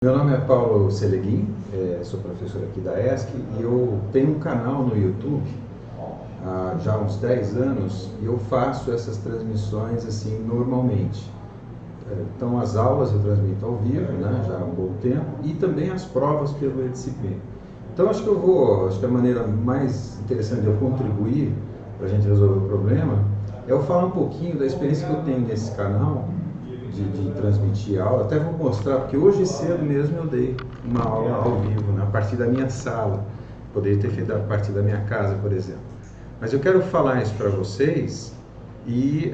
Meu nome é Paulo Seleguin, sou professor aqui da ESC e eu tenho um canal no YouTube há já uns 10 anos e eu faço essas transmissões assim normalmente. Então as aulas eu transmito ao vivo, né, já há um bom tempo, e também as provas pela disciplina. Então acho que a maneira mais interessante de eu contribuir para a gente resolver o problema é eu falar um pouquinho da experiência que eu tenho nesse canal de transmitir aula. Até vou mostrar, porque hoje cedo mesmo eu dei uma aula ao vivo, né, a partir da minha sala. Poderia ter feito a partir da minha casa, por exemplo. Mas eu quero falar isso para vocês e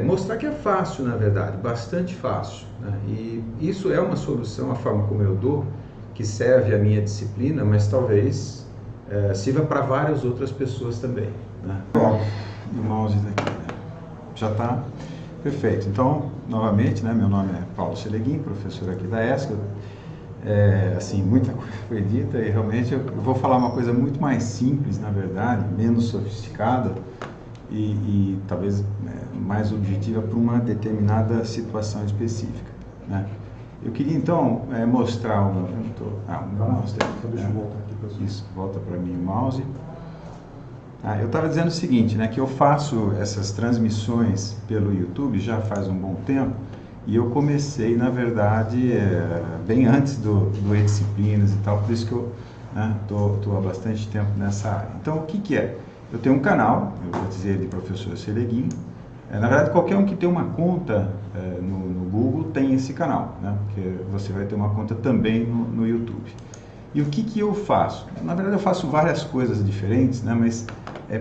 mostrar que é fácil, na verdade, bastante fácil, né? E isso é uma solução, a forma como eu dou, que serve à minha disciplina, mas talvez sirva para várias outras pessoas também, né? O mouse daqui, né? Já está perfeito. Então, novamente, né, meu nome é Paulo Seleguin, professor aqui da ESC. Assim, muita coisa foi dita e realmente eu vou falar uma coisa muito mais simples, na verdade, menos sofisticada e talvez mais objetiva para uma determinada situação específica, né? Eu queria então mostrar o meu mouse. Deixa eu voltar aqui para você. Isso, volta para mim o mouse. Eu estava dizendo o seguinte, né, que eu faço essas transmissões pelo YouTube já faz um bom tempo e eu comecei, na verdade, bem antes do E-Disciplinas e tal, por isso que eu estou há bastante tempo nessa área. Então, o que que é? Eu tenho um canal, eu vou dizer de professor Seleguin. Na verdade, qualquer um que tem uma conta no Google tem esse canal, né, porque você vai ter uma conta também no YouTube. E o que que eu faço? Na verdade, eu faço várias coisas diferentes, né? Mas,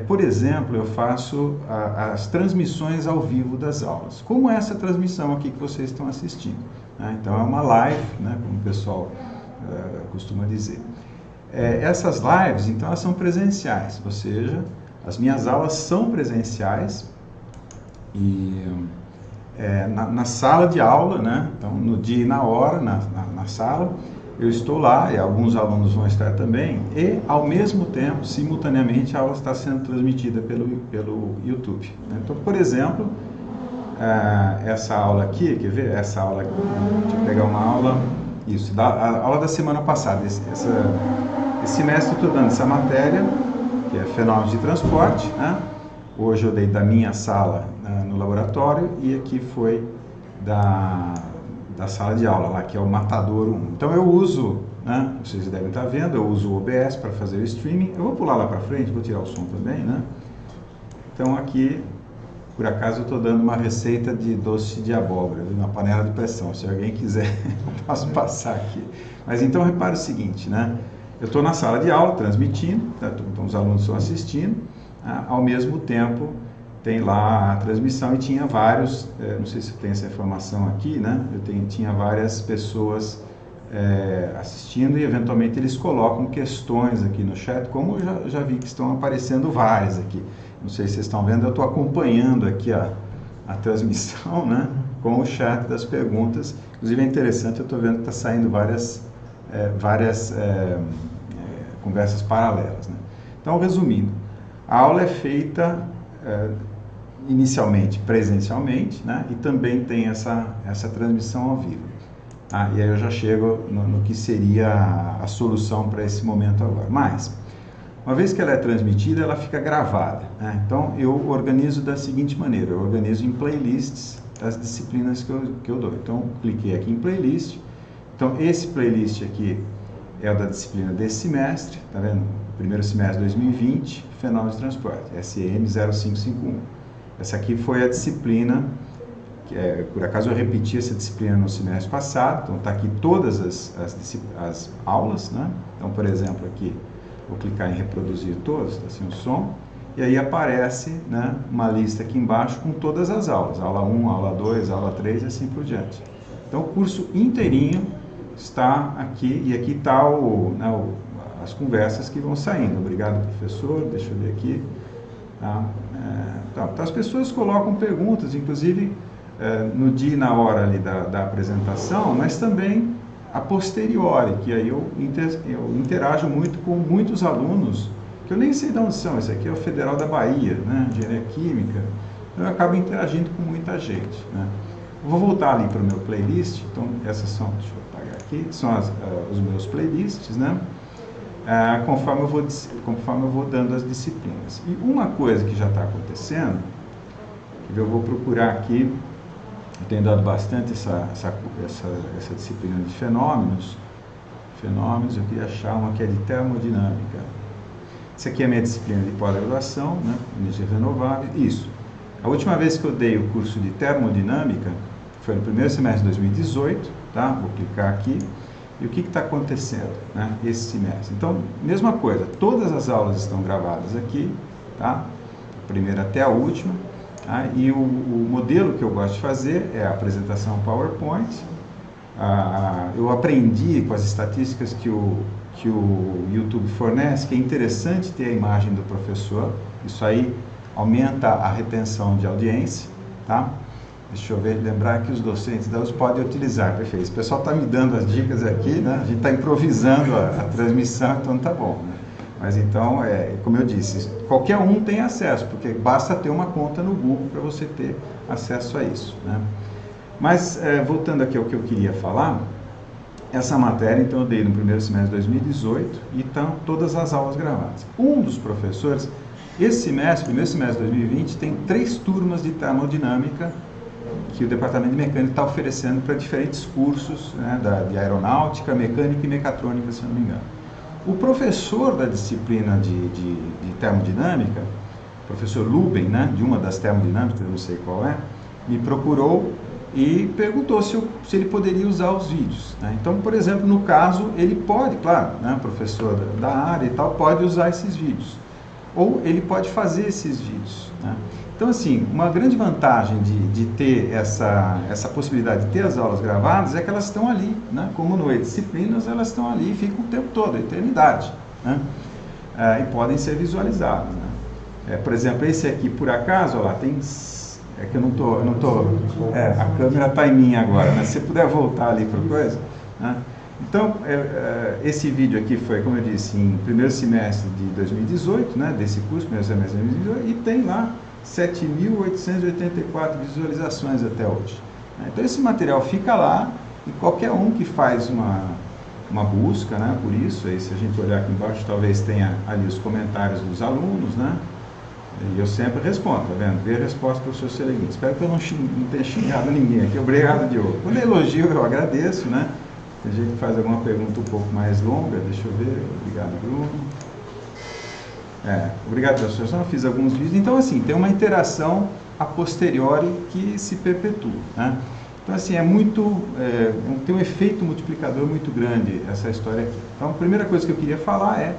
por exemplo, eu faço as transmissões ao vivo das aulas, como essa transmissão aqui que vocês estão assistindo, né? Então, é uma live, né? Como o pessoal costuma dizer. Essas lives, então, elas são presenciais, ou seja, as minhas aulas são presenciais e na sala de aula, né? Então, no dia e na hora, na sala, eu estou lá e alguns alunos vão estar também e, ao mesmo tempo, simultaneamente, a aula está sendo transmitida pelo YouTube, né? Então, por exemplo, essa aula aqui, quer ver? Essa aula aqui, deixa eu pegar uma aula, isso, a aula da semana passada. Esse semestre eu estou dando essa matéria, que é fenômenos de transporte, né? Hoje eu dei da minha sala no laboratório e aqui foi da sala de aula lá, que é o Matador 1. Então eu uso, né, vocês devem estar vendo, eu uso o OBS para fazer o streaming. Eu vou pular lá para frente, vou tirar o som também, né? Então aqui, por acaso, eu estou dando uma receita de doce de abóbora, na panela de pressão. Se alguém quiser, eu posso passar aqui. Mas então repare o seguinte, né? Eu estou na sala de aula, transmitindo, então os alunos estão assistindo, ao mesmo tempo tem lá a transmissão e tinha vários, não sei se tem essa informação aqui, né? Tinha várias pessoas assistindo e eventualmente eles colocam questões aqui no chat, como eu já vi que estão aparecendo várias aqui. Não sei se vocês estão vendo, eu estou acompanhando aqui a transmissão, né? Com o chat das perguntas. Inclusive é interessante, eu estou vendo que está saindo várias conversas paralelas, né? Então, resumindo, a aula é feita inicialmente presencialmente, né? E também tem essa transmissão ao vivo. E aí eu já chego no que seria a solução para esse momento agora. Mas, uma vez que ela é transmitida, ela fica gravada, né? Então eu organizo da seguinte maneira: eu organizo em playlists das disciplinas que eu dou. Então cliquei aqui em playlist. Então esse playlist aqui é o da disciplina desse semestre, tá vendo? Primeiro semestre de 2020, Fenômenos de Transporte, SM 0551. Essa aqui foi a disciplina, por acaso eu repeti essa disciplina no semestre passado, então está aqui todas as aulas, né? Então, por exemplo, aqui, vou clicar em reproduzir todos, está assim o som, e aí aparece, né, uma lista aqui embaixo com todas as aulas, aula 1, aula 2, aula 3 e assim por diante. Então, o curso inteirinho está aqui, e aqui está as conversas que vão saindo. Obrigado, professor, deixa eu ver aqui. Então, as pessoas colocam perguntas, inclusive no dia e na hora ali da apresentação, mas também a posteriori, que aí eu interajo muito com muitos alunos, que eu nem sei de onde são. Esse aqui é o Federal da Bahia, né? Engenharia Química. Então, eu acabo interagindo com muita gente, né? Vou voltar ali para o meu playlist. Então, essas são, deixa eu apagar aqui. aqui são os meus playlists, né? Conforme eu vou dando as disciplinas. E uma coisa que já está acontecendo, que eu vou procurar aqui, eu tenho dado bastante essa disciplina de fenômenos, eu queria achar uma que é de termodinâmica. Essa aqui é a minha disciplina de pós-graduação, né? Energia renovável, isso. A última vez que eu dei o curso de termodinâmica foi no primeiro semestre de 2018, tá? Vou clicar aqui. E o que está acontecendo, né, esse semestre? Então, mesma coisa, todas as aulas estão gravadas aqui, tá? A primeira até a última, tá? E o modelo que eu gosto de fazer é a apresentação PowerPoint. Eu aprendi com as estatísticas que o YouTube fornece, que é interessante ter a imagem do professor, isso aí aumenta a retenção de audiência, tá? Deixa eu lembrar que os docentes da USP podem utilizar, perfeito. O pessoal está me dando as dicas aqui, né? A gente está improvisando a transmissão, então tá bom, né? Mas então, como eu disse, qualquer um tem acesso, porque basta ter uma conta no Google para você ter acesso a isso, né? Mas, voltando aqui ao que eu queria falar, essa matéria, então, eu dei no primeiro semestre de 2018 e estão todas as aulas gravadas. Um dos professores, esse semestre, primeiro semestre de 2020, tem 3 turmas de termodinâmica que o Departamento de Mecânica está oferecendo para diferentes cursos, né, de aeronáutica, mecânica e mecatrônica, se não me engano. O professor da disciplina de termodinâmica, o professor Luben, né, de uma das termodinâmicas, eu não sei qual é, me procurou e perguntou se ele poderia usar os vídeos, né? Então, por exemplo, no caso, ele pode, claro, né, professor da área e tal, pode usar esses vídeos. Ou ele pode fazer esses vídeos, né? Então, assim, uma grande vantagem de ter essa possibilidade de ter as aulas gravadas é que elas estão ali, né? Como no E-Disciplinas, elas estão ali e ficam o tempo todo, a eternidade, né? E podem ser visualizadas, né? Por exemplo, esse aqui, por acaso, ó lá, tem... É que eu não tô a câmera está em mim agora, né? Se você puder voltar ali para coisa, né? Então, esse vídeo aqui foi, como eu disse, em primeiro semestre de 2018, né? Desse curso, primeiro semestre de 2018, e tem lá 7.884 visualizações até hoje. Então, esse material fica lá e qualquer um que faz uma busca, né, por isso, aí se a gente olhar aqui embaixo, talvez tenha ali os comentários dos alunos, né? E eu sempre respondo, tá vendo? Vê a resposta do professor Seleguin. Espero que eu não tenha xingado ninguém aqui. Obrigado, Diogo. Quando é elogio, eu agradeço, né? Tem gente que faz alguma pergunta um pouco mais longa, deixa eu ver. Obrigado, Bruno. Obrigado pela sugestão, eu fiz alguns vídeos. Então, assim, tem uma interação a posteriori que se perpetua, né? Então, assim, tem um efeito multiplicador muito grande essa história aqui. Então, a primeira coisa que eu queria falar é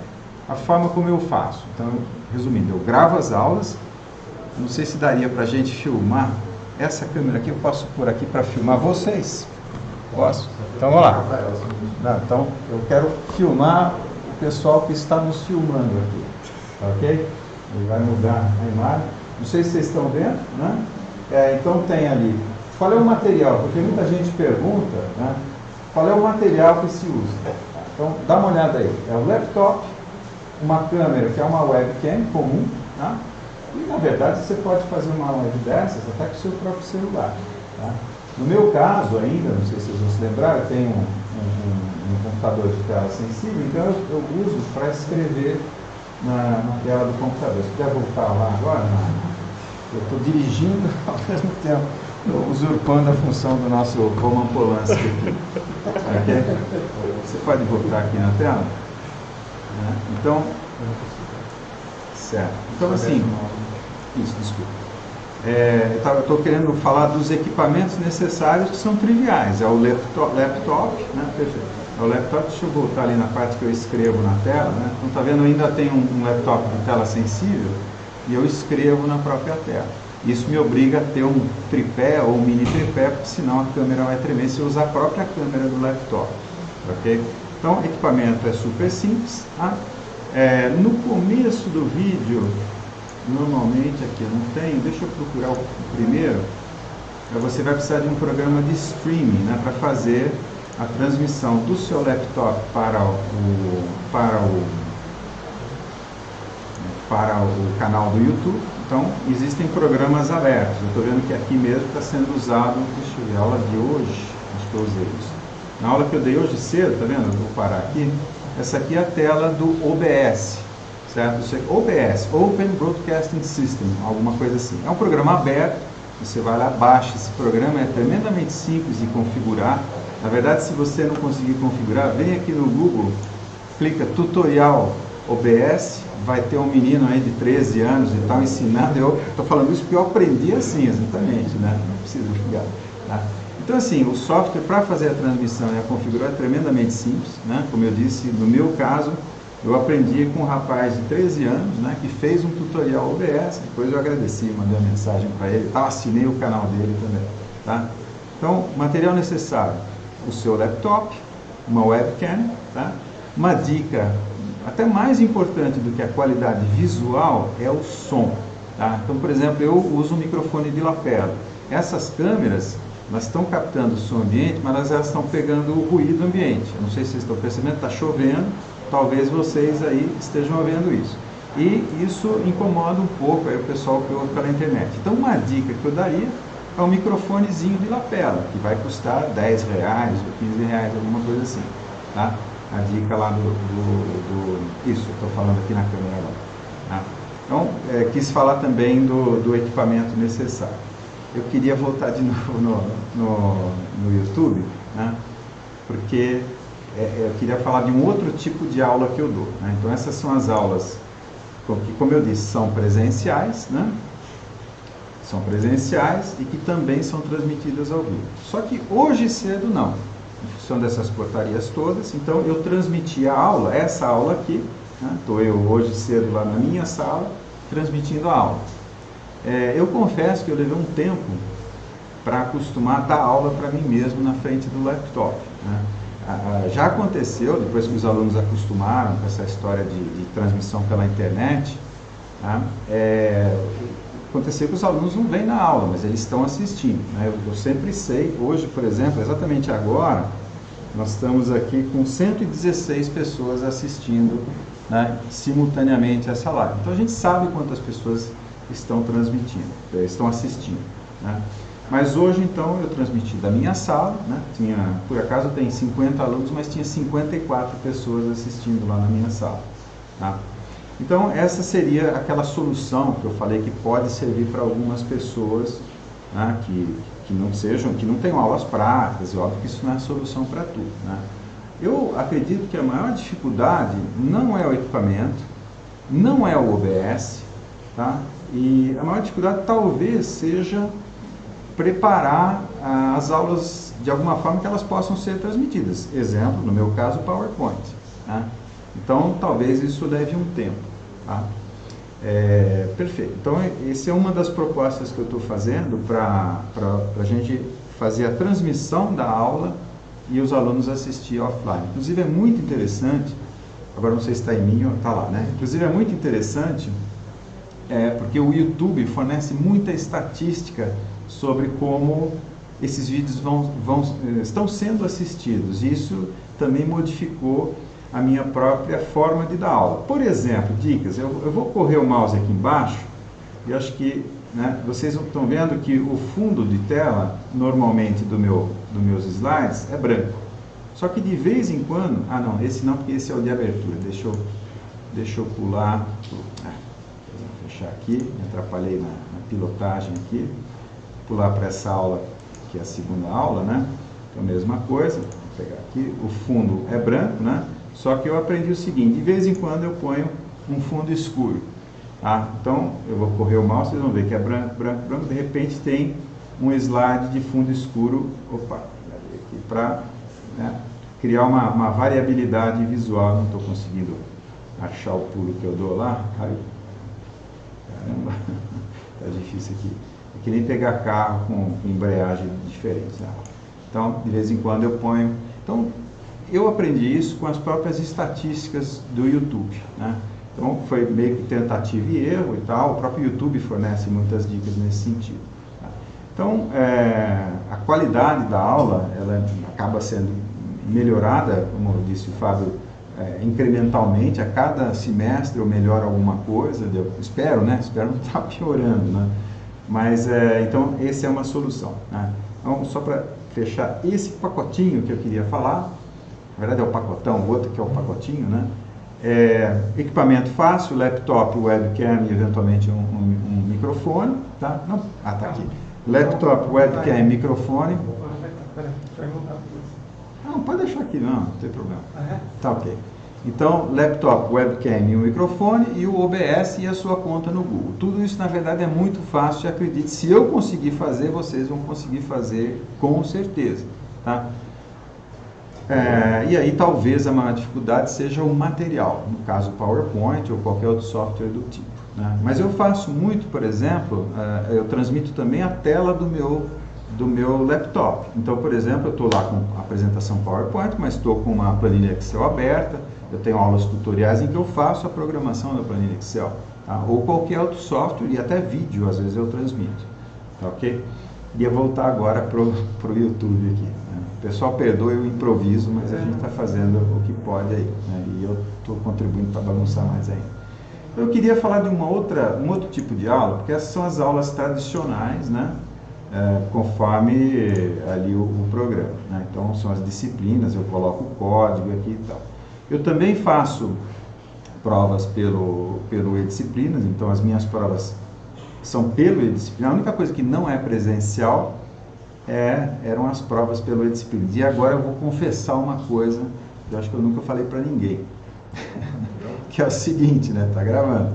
a forma como eu faço. Então, resumindo, eu gravo as aulas, não sei se daria para a gente filmar essa câmera aqui, eu posso pôr aqui para filmar vocês? Posso? Então, vamos lá. Então, eu quero filmar o pessoal que está nos filmando aqui. Ok? Ele vai mudar a imagem. Não sei se vocês estão vendo, né? Então tem ali, qual é o material? Porque muita gente pergunta, né? Qual é o material que se usa? Então, dá uma olhada aí. É o laptop, uma câmera que é uma webcam comum, tá? E, na verdade, você pode fazer uma live dessas até com o seu próprio celular, tá? No meu caso ainda, não sei se vocês vão se lembrar, eu tenho um computador de tela sensível, então eu uso para escrever na tela do computador. Se puder voltar lá agora, eu estou dirigindo ao mesmo tempo, usurpando a função do nosso Roman Polanski aqui. Okay? Você pode voltar aqui na tela? Então, certo. Então, assim, isso, desculpa. Eu estou querendo falar dos equipamentos necessários que são triviais. É o laptop, né? Perfeito. É o laptop, deixa eu voltar ali na parte que eu escrevo na tela, né? Então, está vendo, eu ainda tenho um laptop de tela sensível e eu escrevo na própria tela. Isso me obriga a ter um tripé ou um mini tripé, porque senão a câmera vai tremer se eu usar a própria câmera do laptop. Ok? Então, o equipamento é super simples. Tá? No começo do vídeo, normalmente aqui eu não tenho, deixa eu procurar o primeiro. Você vai precisar de um programa de streaming, né, para fazer a transmissão do seu laptop para o canal do YouTube. Então, existem programas abertos. Eu estou vendo que aqui mesmo está sendo usado, deixa eu ver, a aula de hoje, acho que eu usei isso. Na aula que eu dei hoje cedo, tá vendo? Eu vou parar aqui. Essa aqui é a tela do OBS, certo? OBS, Open Broadcasting System, alguma coisa assim. É um programa aberto, você vai lá, baixa esse programa, é tremendamente simples de configurar. Na verdade, se você não conseguir configurar, vem aqui no Google, clica Tutorial OBS, vai ter um menino aí de 13 anos e tal ensinando. Eu estou falando isso porque eu aprendi assim, exatamente, né? Não precisa ligar, tá? Então, assim, o software para fazer a transmissão e a configurar é tremendamente simples, né? Como eu disse, no meu caso, eu aprendi com um rapaz de 13 anos, né, que fez um tutorial OBS, depois eu agradeci, mandei uma mensagem para ele, tá? Assinei o canal dele também, tá? Então, material necessário, o seu laptop, uma webcam, tá? Uma dica até mais importante do que a qualidade visual é o som, tá? Então, por exemplo, eu uso um microfone de lapela. Essas câmeras, elas estão captando o som ambiente, mas elas estão pegando o ruído ambiente. Eu não sei se vocês estão percebendo, está chovendo, talvez vocês aí estejam vendo isso. E isso incomoda um pouco aí o pessoal que ouve pela internet. Então, uma dica que eu daria é um microfonezinho de lapela, que vai custar R$10 ou R$15, alguma coisa assim, tá? A dica lá isso, eu estou falando aqui na câmera agora, tá? Então, quis falar também do equipamento necessário. Eu queria voltar de novo no YouTube, né? Porque eu queria falar de um outro tipo de aula que eu dou, né? Então, essas são as aulas que, como eu disse, são presenciais, né? São presenciais e que também são transmitidas ao vivo. Só que hoje cedo não, em função dessas portarias todas. Então eu transmiti a aula, essa aula aqui, né? Estou eu hoje cedo lá na minha sala, transmitindo a aula. Eu confesso que eu levei um tempo para acostumar a dar aula para mim mesmo na frente do laptop, né? Já aconteceu, depois que os alunos acostumaram com essa história de transmissão pela internet, tá? Aconteceu que os alunos não vêm na aula, mas eles estão assistindo, né? Eu sempre sei, hoje, por exemplo, exatamente agora, nós estamos aqui com 116 pessoas assistindo, né, simultaneamente essa live. Então a gente sabe quantas pessoas estão transmitindo, estão assistindo, né? Mas hoje, então, eu transmiti da minha sala, né? Por acaso tem 50 alunos, mas tinha 54 pessoas assistindo lá na minha sala, tá? Então, essa seria aquela solução que eu falei que pode servir para algumas pessoas, né, que não tenham aulas práticas, e óbvio que isso não é a solução para tudo, né? Eu acredito que a maior dificuldade não é o equipamento, não é o OBS, tá? E a maior dificuldade talvez seja preparar as aulas de alguma forma que elas possam ser transmitidas. Exemplo, no meu caso, o PowerPoint, né? Então, talvez isso leve um tempo, tá? Perfeito. Então, essa é uma das propostas que eu estou fazendo para a gente fazer a transmissão da aula e os alunos assistir offline. Inclusive, é muito interessante, agora não sei se está em mim ou está lá, né? Inclusive, é muito interessante, porque o YouTube fornece muita estatística sobre como esses vídeos estão sendo assistidos. Isso também modificou a minha própria forma de dar aula. Por exemplo, dicas, eu vou correr o mouse aqui embaixo, e acho que, né, vocês estão vendo que o fundo de tela, normalmente dos meus slides, é branco. Só que de vez em quando, não, esse não, porque esse é o de abertura, deixa eu pular, vou fechar aqui, me atrapalhei na pilotagem aqui, pular para essa aula, que é a segunda aula, né? Então, a mesma coisa, vou pegar aqui, o fundo é branco, né? Só que eu aprendi o seguinte, de vez em quando eu ponho um fundo escuro, tá? Então, eu vou correr o mouse, vocês vão ver que é branco, branco, branco, de repente tem um slide de fundo escuro, para, né, criar uma variabilidade visual. Não estou conseguindo achar o pulo que eu dou lá, caiu. Caramba, tá difícil aqui. É que nem pegar carro com embreagem diferente, né? Então, de vez em quando eu ponho. Então, eu aprendi isso com as próprias estatísticas do YouTube, né? Então, foi meio que tentativa e erro e tal. O próprio YouTube fornece muitas dicas nesse sentido, tá? Então, a qualidade da aula, ela acaba sendo melhorada, como disse o Fábio, incrementalmente. A cada semestre eu melhoro alguma coisa, eu espero, né? Espero não estar piorando, né? Mas, então, essa é uma solução, né? Então, só para fechar esse pacotinho que eu queria falar. Na verdade é o pacotão, o outro que é o pacotinho, né? Equipamento fácil, laptop, webcam e eventualmente um microfone, tá? Não, tá aqui. Laptop, webcam, microfone. Não, pode deixar aqui, não tem problema. Tá ok. Então, laptop, webcam e um microfone e o OBS e a sua conta no Google. Tudo isso, na verdade, é muito fácil, acredite. Se eu conseguir fazer, vocês vão conseguir fazer com certeza, tá? E aí, talvez a maior dificuldade seja o material, no caso, PowerPoint ou qualquer outro software do tipo, né? Mas eu faço muito, por exemplo, eu transmito também a tela do meu laptop. Então, por exemplo, eu estou lá com a apresentação PowerPoint, mas estou com uma planilha Excel aberta, eu tenho aulas tutoriais em que eu faço a programação da planilha Excel, tá? Ou qualquer outro software e até vídeo, às vezes eu transmito, tá ok? Ia voltar agora pro YouTube aqui, né? O pessoal perdoe o improviso, mas a gente está fazendo o que pode aí, né? E eu estou contribuindo para bagunçar mais ainda. Eu queria falar de um outro tipo de aula, porque essas são as aulas tradicionais, né? Conforme ali o programa, né? Então são as disciplinas, eu coloco o código aqui e tal. Eu também faço provas pelo e-disciplinas, então as minhas provas são pelo e-disciplina. A única coisa que não é presencial eram as provas pelo e-disciplinas. E agora eu vou confessar uma coisa que eu acho que eu nunca falei para ninguém, que é o seguinte, né? Tá gravando.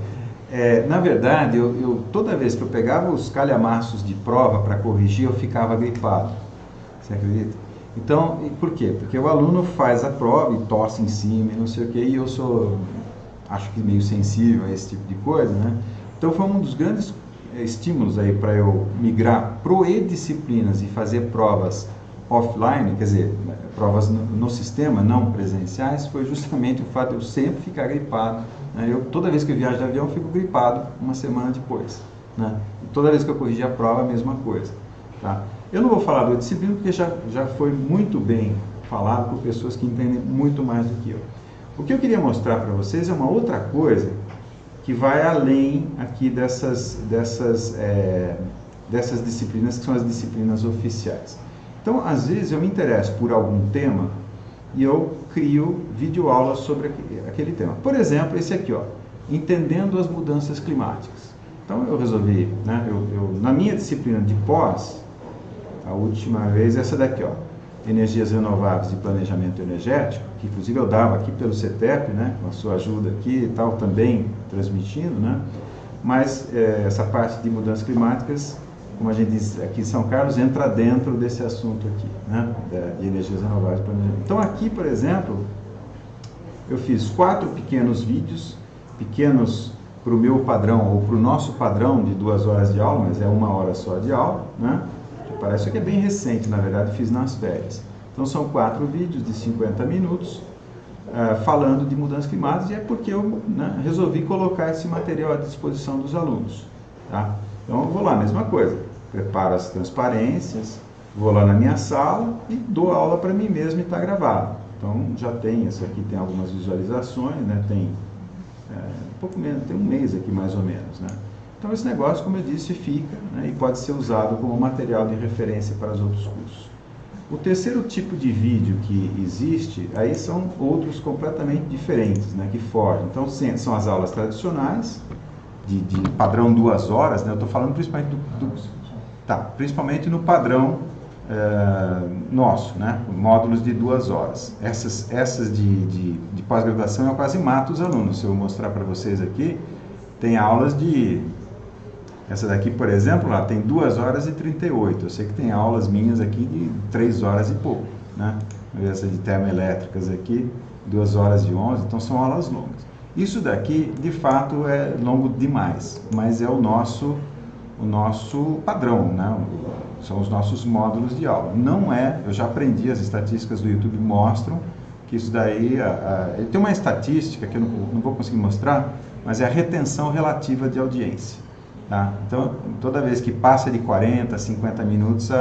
Na verdade, eu toda vez que eu pegava os calhamaços de prova para corrigir, eu ficava gripado. Você acredita? Então, por quê? Porque o aluno faz a prova e tosse em cima e não sei o quê, e eu acho que meio sensível a esse tipo de coisa, né? Então foi um dos grandes estímulos aí para eu migrar pro e-disciplinas e fazer provas offline, quer dizer, provas no sistema, não presenciais, foi justamente o fato de eu sempre ficar gripado, né? Toda vez que eu viajo de avião, eu fico gripado uma semana depois, né? E toda vez que eu corrigi a prova, a mesma coisa, tá? Eu não vou falar do e-disciplina porque já foi muito bem falado por pessoas que entendem muito mais do que eu. O que eu queria mostrar para vocês é uma outra coisa que vai além aqui dessas disciplinas que são as disciplinas oficiais. Então, às vezes eu me interesso por algum tema e eu crio videoaulas sobre aquele tema. Por exemplo, esse aqui, ó, Entendendo as Mudanças Climáticas. Então eu resolvi, né, na minha disciplina de pós, a última vez, essa daqui, ó, Energias Renováveis e Planejamento Energético, que inclusive eu dava aqui pelo CETEP, né, com a sua ajuda aqui e tal, também transmitindo, né, mas essa parte de mudanças climáticas, como a gente diz aqui em São Carlos, entra dentro desse assunto aqui, né, de energias renováveis e planejamento. Então aqui, por exemplo, eu fiz 4 pequenos vídeos, pequenos para o meu padrão, ou para o nosso padrão de 2 horas de aula, mas é 1 hora só de aula, né? Parece que é bem recente, na verdade, fiz nas férias. Então são 4 vídeos de 50 minutos, falando de mudanças climáticas, e é porque eu, né, resolvi colocar esse material à disposição dos alunos, tá? Então eu vou lá, mesma coisa, preparo as transparências, vou lá na minha sala e dou aula para mim mesmo e está gravado. Então já tem, esse aqui tem algumas visualizações, né? Tem um pouco menos, tem um mês aqui mais ou menos, né? Então esse negócio, como eu disse, fica, né, e pode ser usado como material de referência para os outros cursos. O terceiro tipo de vídeo que existe, aí são outros completamente diferentes, né, que fogem. Então são as aulas tradicionais, de padrão 2 horas, né? Eu estou falando principalmente principalmente no padrão nosso, né? Módulos de 2 horas. Essas de pós-graduação eu quase mato os alunos. Se eu mostrar para vocês aqui, tem aulas essa daqui, por exemplo, lá tem 2 horas e 38. Eu sei que tem aulas minhas aqui de 3 horas e pouco, né? Essa de termoelétricas aqui, 2 horas e 11, então são aulas longas. Isso daqui, de fato, é longo demais, mas é o nosso padrão, né? São os nossos módulos de aula. Não é, eu já aprendi, as estatísticas do YouTube mostram que isso daí, ele tem uma estatística que eu não vou conseguir mostrar, mas é a retenção relativa de audiência, tá? Então, toda vez que passa de 40, 50 minutos,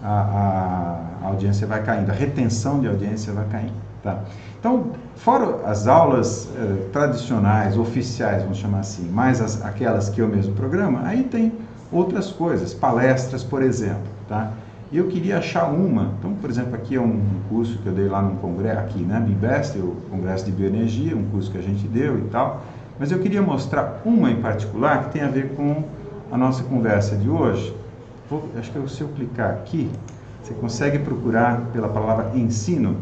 a audiência vai caindo, a retenção de audiência vai caindo, tá? Então, fora as aulas tradicionais, oficiais, vamos chamar assim, mais aquelas que eu mesmo programo, aí tem outras coisas, palestras, por exemplo, tá? e eu queria achar uma. Então, por exemplo, aqui é um curso que eu dei lá no congresso, aqui, né, BIBEST, o Congresso de Bioenergia, um curso que a gente deu e tal, mas eu queria mostrar uma em particular que tem a ver com a nossa conversa de hoje. Acho que se eu clicar aqui, você consegue procurar pela palavra ensino.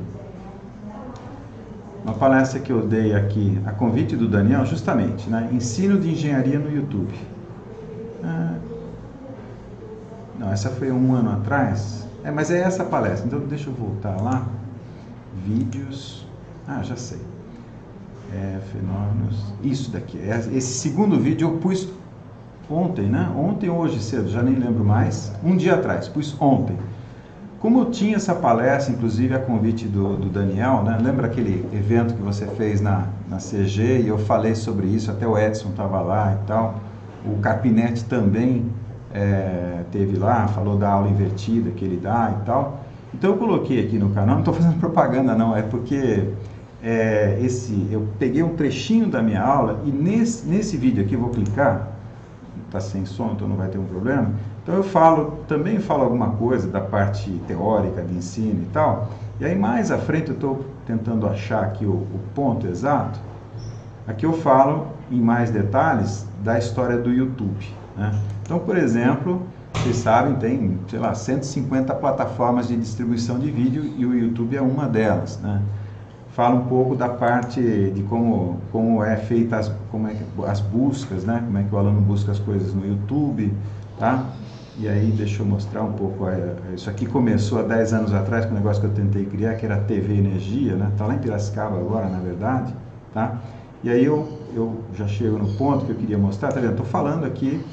Uma palestra que eu dei aqui, a convite do Daniel, justamente, né? Ensino de engenharia no YouTube. Não, essa foi um ano atrás. Mas é essa palestra, então deixa eu voltar lá. Vídeos. Já sei. Fenômenos. Isso daqui. Esse segundo vídeo eu pus ontem, né? Ontem ou hoje cedo, já nem lembro mais. Um dia atrás, pus ontem. Como eu tinha essa palestra, inclusive a convite do Daniel, né? Lembra aquele evento que você fez na CG e eu falei sobre isso, até o Edson estava lá e tal, o Carpinetti também teve lá, falou da aula invertida que ele dá e tal. Então eu coloquei aqui no canal, não estou fazendo propaganda não, é porque eu peguei um trechinho da minha aula e nesse vídeo aqui, eu vou clicar, está sem som, então não vai ter um problema. Então eu também falo alguma coisa da parte teórica de ensino e tal, e aí mais à frente eu estou tentando achar aqui o ponto exato. Aqui eu falo em mais detalhes da história do YouTube, né? Então, por exemplo, vocês sabem, tem, sei lá, 150 plataformas de distribuição de vídeo e o YouTube é uma delas, né? Fala um pouco da parte de como é feita as buscas, né? Como é que o aluno busca as coisas no YouTube, tá? E aí, deixa eu mostrar um pouco, isso aqui começou há 10 anos atrás, com um negócio que eu tentei criar, que era a TV Energia, né? Está lá em Piracicaba agora, na verdade, tá? E aí eu já chego no ponto que eu queria mostrar, tá vendo? Estou falando aqui,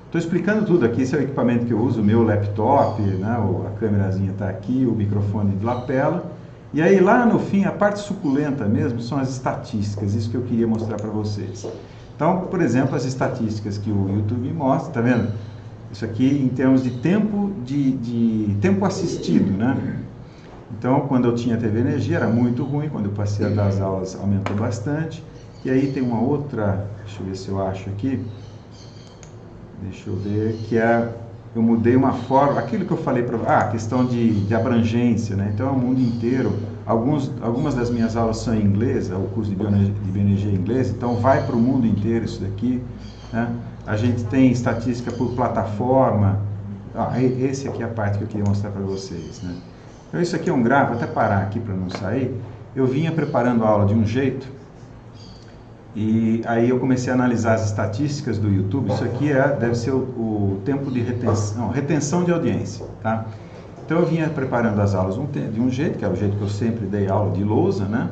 estou explicando tudo aqui, esse é o equipamento que eu uso, o meu laptop, né? A câmerazinha está aqui, o microfone de lapela, e aí lá no fim, a parte suculenta mesmo, são as estatísticas, isso que eu queria mostrar para vocês. Então, por exemplo, as estatísticas que o YouTube mostra, tá vendo? Isso aqui em termos de tempo tempo assistido, né? Então, quando eu tinha TV Energia era muito ruim, quando eu passei a dar as aulas aumentou bastante. E aí tem uma outra, deixa eu ver se eu acho aqui, deixa eu ver, eu mudei uma forma, aquilo que eu falei para a questão de abrangência, né? Então é o mundo inteiro, algumas das minhas aulas são em inglês, o curso de bioenergia em inglês, então vai para o mundo inteiro isso daqui, né? A gente tem estatística por plataforma, esse aqui é a parte que eu queria mostrar para vocês, né? Então isso aqui é um gráfico, vou até parar aqui para não sair, eu vinha preparando a aula de um jeito, e aí eu comecei a analisar as estatísticas do YouTube. Isso aqui deve ser o tempo de retenção de audiência, tá? Então eu vinha preparando as aulas de um jeito, que era o jeito que eu sempre dei aula de lousa, né?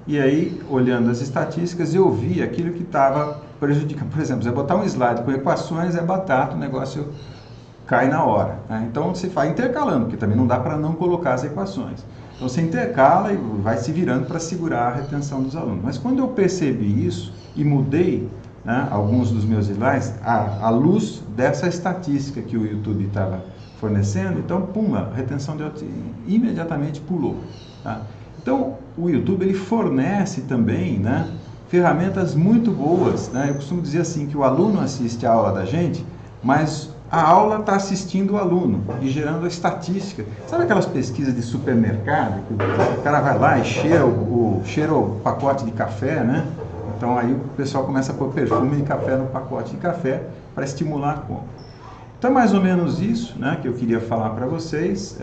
E aí, olhando as estatísticas, eu vi aquilo que estava prejudicando. Por exemplo, se eu botar um slide com equações, é batata, o negócio cai na hora, né? Então você vai intercalando, porque também não dá para não colocar as equações. Então você intercala e vai se virando para segurar a retenção dos alunos. Mas quando eu percebi isso e mudei, né, alguns dos meus slides, à luz dessa estatística que o YouTube estava fornecendo, então, pum, a retenção imediatamente pulou, tá? Então, o YouTube ele fornece também, né, ferramentas muito boas, né? Eu costumo dizer assim que o aluno assiste a aula da gente, mas a aula está assistindo o aluno e gerando a estatística. Sabe aquelas pesquisas de supermercado, que o cara vai lá e cheira o pacote de café, né? Então aí o pessoal começa a pôr perfume de café no pacote de café para estimular a compra. Então é mais ou menos isso, né, que eu queria falar para vocês.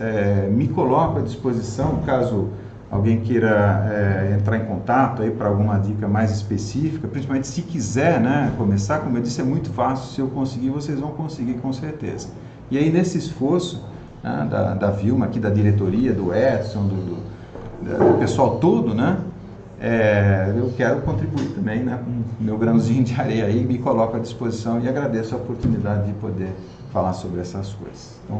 Me coloco à disposição caso alguém queira entrar em contato aí para alguma dica mais específica, principalmente se quiser, né, começar. Como eu disse, é muito fácil, se eu conseguir, vocês vão conseguir com certeza. E aí nesse esforço, né, da Vilma, aqui da diretoria, do Edson, do pessoal todo, né, eu quero contribuir também, né, com o meu grãozinho de areia aí, me coloco à disposição e agradeço a oportunidade de poder falar sobre essas coisas. Então,